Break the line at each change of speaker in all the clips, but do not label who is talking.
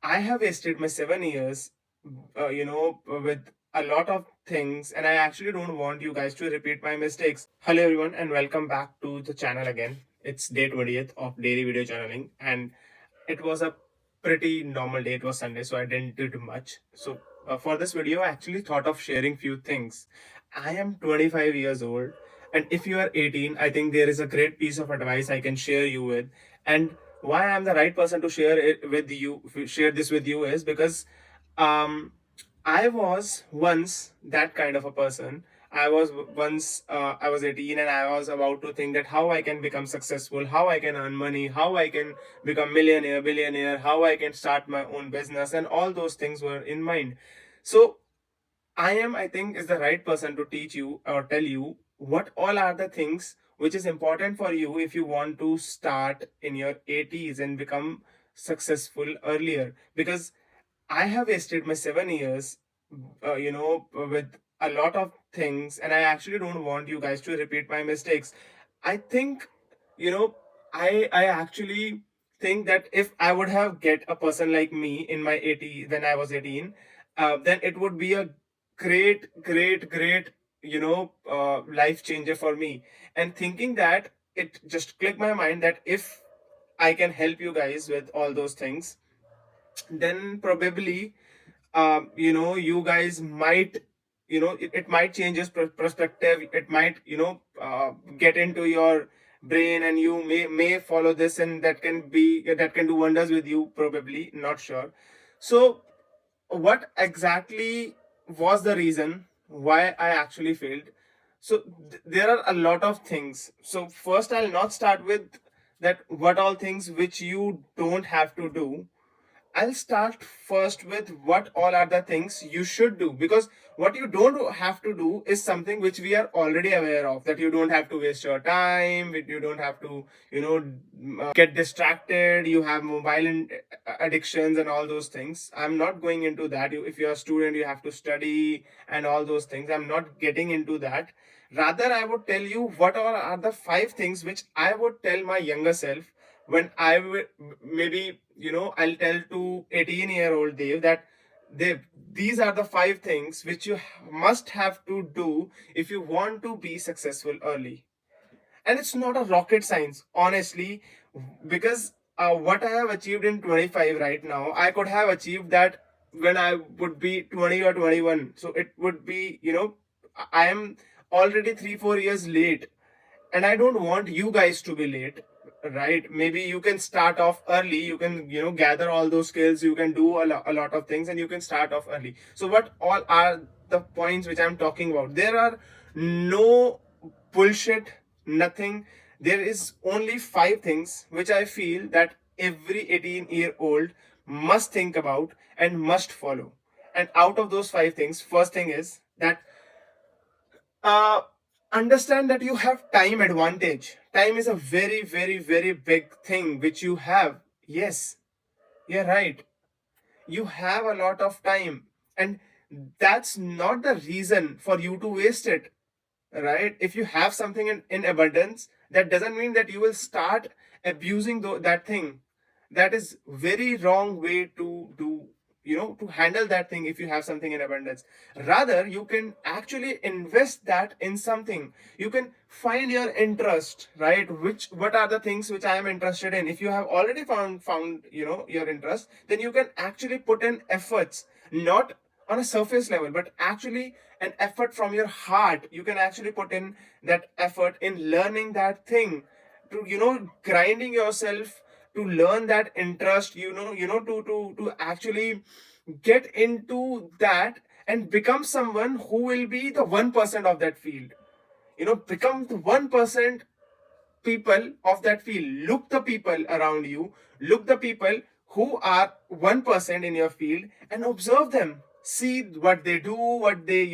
I have wasted my 7 years, with a lot of things, and I actually don't want you guys to repeat my mistakes. Hello, everyone, and welcome back to the channel again. It's day 20th of daily video journaling, and it was a pretty normal day. It was Sunday, so I didn't do much. So, for this video, I actually thought of sharing few things. I am 25 years old, and if you are 18, I think there is a great piece of advice I can share you with. And why I'm the right person to share it with you, share this with you, is because um I was once that kind of a person. I was 18 and I was about to think that how I can become successful, how I can earn money, how I can become millionaire, billionaire, how I can start my own business, and all those things were in mind. So I think, is the right person to teach you or tell you what all are the things which is important for you if you want to start in your 80s and become successful earlier. Because I have wasted my 7 years, with a lot of things, and I actually don't want you guys to repeat my mistakes. I think, you know, I actually think that if I would have get a person like me in my 80 when I was 18, then it would be a great life changer for me. And thinking that, it just clicked my mind that if I can help you guys with all those things, then probably you guys might, it might change your perspective. It might, get into your brain, and you may follow this, and that can do wonders with you, probably, not sure. So what exactly was the reason why I actually failed? So there are a lot of things. So first, I'll not start with that what all things which you don't have to do. I'll start first with what all are the things you should do, because what you don't have to do is something which we are already aware of, that you don't have to waste your time, you don't have to, get distracted, you have addictions and all those things. I'm not going into that. If you're a student, you have to study and all those things. I'm not getting into that. Rather, I would tell you what all are the five things which I would tell my younger self when I will, maybe, I'll tell to 18-year-old Dave that Dave, these are the five things which you must have to do if you want to be successful early. And it's not a rocket science, honestly, because what I have achieved in 25 right now, I could have achieved that when I would be 20 or 21. So it would be, I am already 3 4 years late, and I don't want you guys to be late. Right, maybe you can start off early, you can, gather all those skills, you can do a lot of things, and you can start off early. So what all are the points which I'm talking about? There are no bullshit, nothing. There is only five things which I feel that every 18-year-old must think about and must follow. And out of those five things, first thing is that, uh, understand that you have time advantage. Time is a very big thing which you have. Yes, you're right. You have a lot of time, and that's not the reason for you to waste it. Right? If you have something in abundance, that doesn't mean that you will start abusing that thing. That is very wrong way to do, to handle that thing. If you have something in abundance, rather you can actually invest that in something. You can find your interest, right? What are the things which I am interested in? If you have already found your interest, then you can actually put in efforts, not on a surface level, but actually an effort from your heart. You can actually put in that effort in learning that thing, to, grinding yourself to learn that interest, to actually get into that and become someone who will be the 1% of that field. Become the 1% people of that field. Look the people around you, look the people who are 1% in your field, and observe them. See what they do, what they,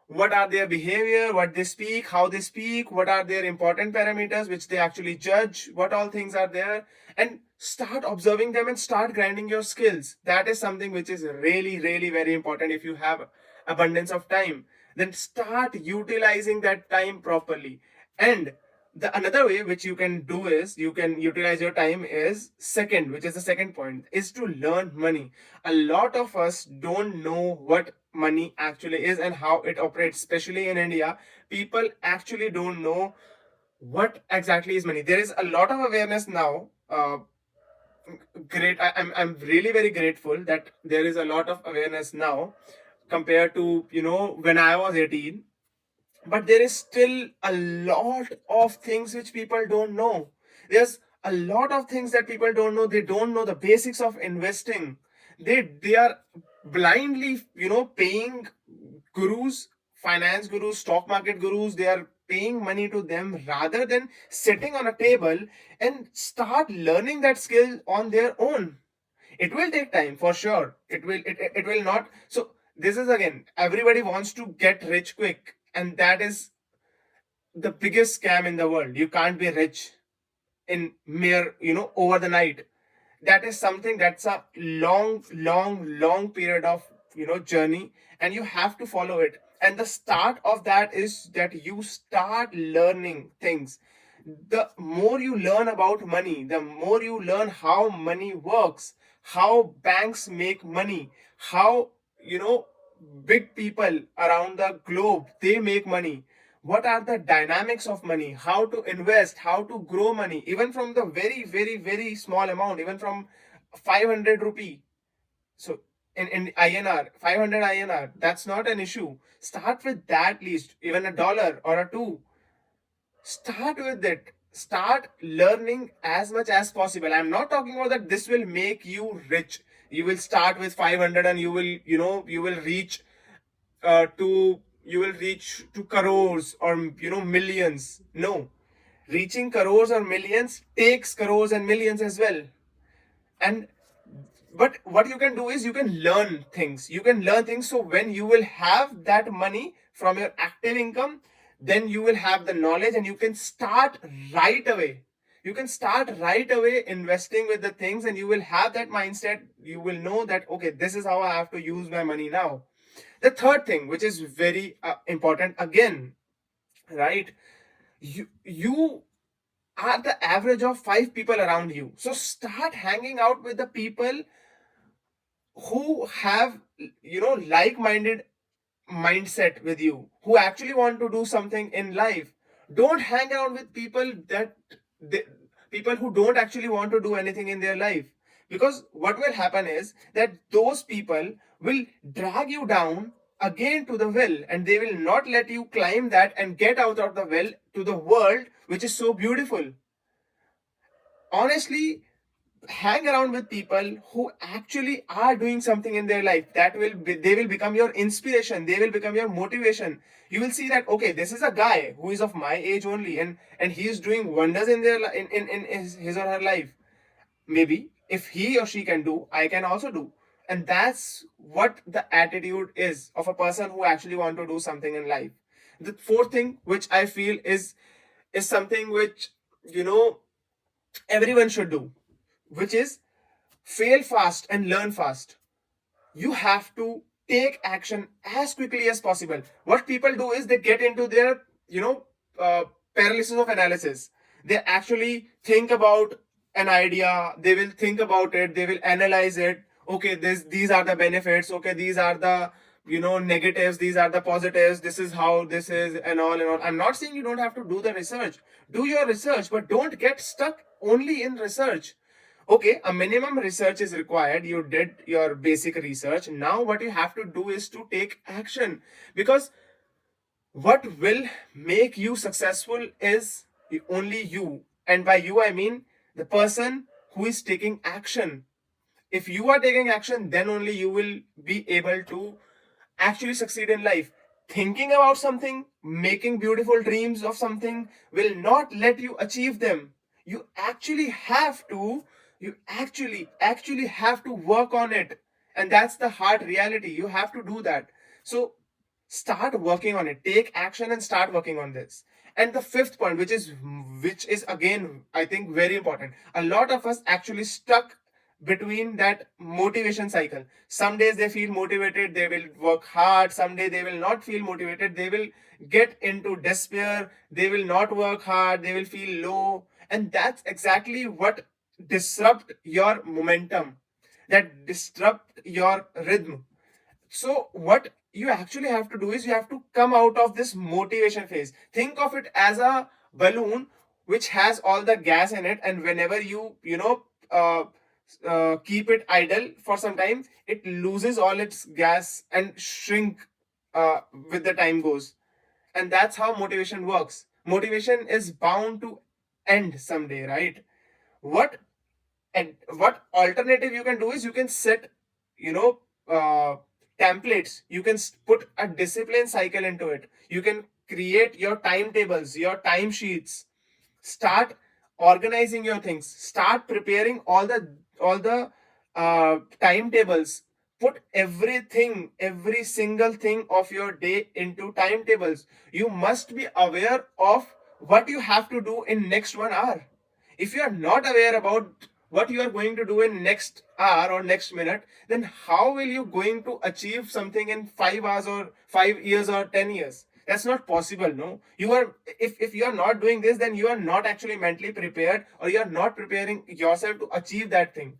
what are their behavior, what they speak, how they speak, what are their important parameters which they actually judge, what all things are there, and start observing them and start grinding your skills. That is something which is really very important. If you have abundance of time, then start utilizing that time properly. And The another way which you can do is you can utilize your time is second, which is the second point, is to learn money. A lot of us don't know what money actually is and how it operates, especially in India. People actually don't know what exactly is money. There is a lot of awareness now. I'm really very grateful that there is a lot of awareness now compared to when I was 18. But there is still a lot of things which people don't know. There's a lot of things that people don't know. They don't know the basics of investing. They are blindly paying gurus, finance gurus, stock market gurus. They are paying money to them rather than sitting on a table and start learning that skill on their own. It will take time for sure. It will not. So this is again, everybody wants to get rich quick, and that is the biggest scam in the world. You can't be rich in mere over the night. That is something that's a long period of journey, and you have to follow it. And the start of that is that you start learning things. The more you learn about money, the more you learn how money works, how banks make money, how big people around the globe they make money, what are the dynamics of money, how to invest, how to grow money, even from the very small amount, even from 500 rupee. So in INR, 500 INR, that's not an issue. Start with that least, even a dollar or a two. Start with it. Start learning as much as possible. I'm not talking about that this will make you rich. You will start with 500 and you will reach to you will reach to crores or millions. No, reaching crores or millions takes crores and millions as well. And but what you can do is you can learn things. You can learn things. So when you will have that money from your active income, then you will have the knowledge and you can start right away. You can start right away investing with the things, and you will have that mindset. You will know that okay, this is how I have to use my money now. The third thing, which is very important again, right? You are the average of five people around you. So start hanging out with the people who have like-minded mindset with you, who actually want to do something in life. Don't hang around with people that they, people who don't actually want to do anything in their life, because what will happen is that those people will drag you down again to the well, and they will not let you climb that and get out of the well to the world which is so beautiful. Honestly, hang around with people who actually are doing something in their life. That will be, they will become your inspiration, they will become your motivation. You will see that okay, this is a guy who is of my age only, and he is doing wonders in their in his or her life. Maybe if he or she can do, I can also do. And that's what the attitude is of a person who actually want to do something in life. The fourth thing which I feel is something which you know everyone should do, which is fail fast and learn fast. You have to take action as quickly as possible. What people do is they get into their paralysis of analysis. They actually think about an idea, they will think about it, they will analyze it. Okay, these are the benefits, okay, these are the negatives, these are the positives, this is how this is, and all and all. I'm not saying you don't have to do the research. Do your research, but don't get stuck only in research. Okay, a minimum research is required. You did your basic research. Now what you have to do is to take action, because what will make you successful is only you. And by you I mean the person who is taking action. If you are taking action, then only you will be able to actually succeed in life. Thinking about something, making beautiful dreams of something will not let you achieve them. You actually have to, you actually have to work on it. And that's the hard reality. You have to do that. So start working on it. Take action and start working on this. And the fifth point, which is again, I think very important. A lot of us actually stuck between that motivation cycle. Some days they feel motivated, they will work hard. Some day they will not feel motivated, they will get into despair, they will not work hard, they will feel low. And that's exactly what disrupt your momentum, that disrupt your rhythm. So what you actually have to do is you have to come out of this motivation phase. Think of it as a balloon which has all the gas in it, and whenever keep it idle for some time, it loses all its gas and shrink with the time goes. And that's how motivation works. Motivation is bound to end someday, right? What and what alternative you can do is you can set, you know, templates. You can put a discipline cycle into it. You can create your timetables, your timesheets. Start organizing your things. Start preparing all the timetables. Put everything, every single thing of your day into timetables. You must be aware of what you have to do in next 1 hour. If you are not aware about what you are going to do in next hour or next minute, then how will you going to achieve something in 5 hours or 5 years or 10 years? That's not possible. No, you are, if you are not doing this, then you are not actually mentally prepared, or you are not preparing yourself to achieve that thing.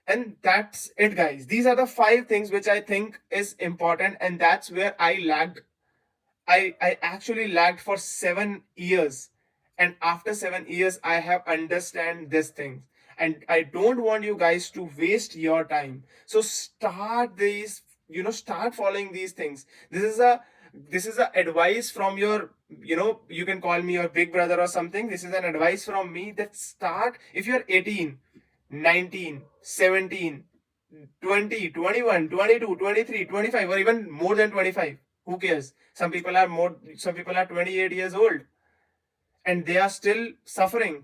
And that's it, guys. These are the 5 things which I think is important, and that's where I lagged. I actually lagged for 7 years, and after 7 years I have understand this thing, and I don't want you guys to waste your time. So start these, start following these things. This is a advice from your, you can call me your big brother or something. This is an advice from me, that start if you're 18, 19, 17, 20, 21, 22, 23, 25, or even more than 25. Who cares? Some people are 28 years old and they are still suffering.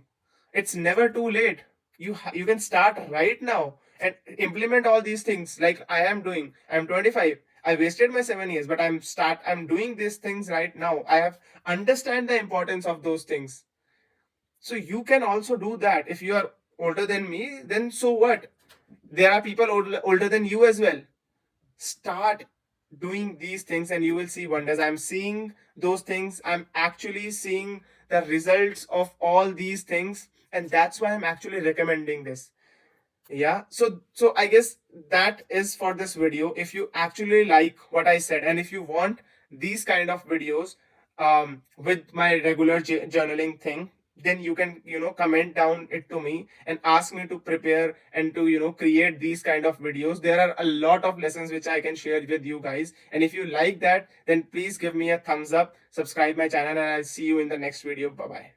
It's never too late. You can start right now and implement all these things like I am doing. I'm 25. I wasted my 7 years, but I'm doing these things right now. I have understand the importance of those things. So you can also do that. If you are older than me, then so what? There are people older than you as well. Start doing these things and you will see wonders. I'm seeing those things. I'm actually seeing the results of all these things, and that's why I'm actually recommending this. Yeah, so I guess that is for this video. If you actually like what I said, and if you want these kind of videos with my regular journaling thing, then you can, comment down it to me and ask me to prepare and to, create these kind of videos. There are a lot of lessons which I can share with you guys, and if you like that, then please give me a thumbs up, subscribe my channel, and I'll see you in the next video. Bye bye.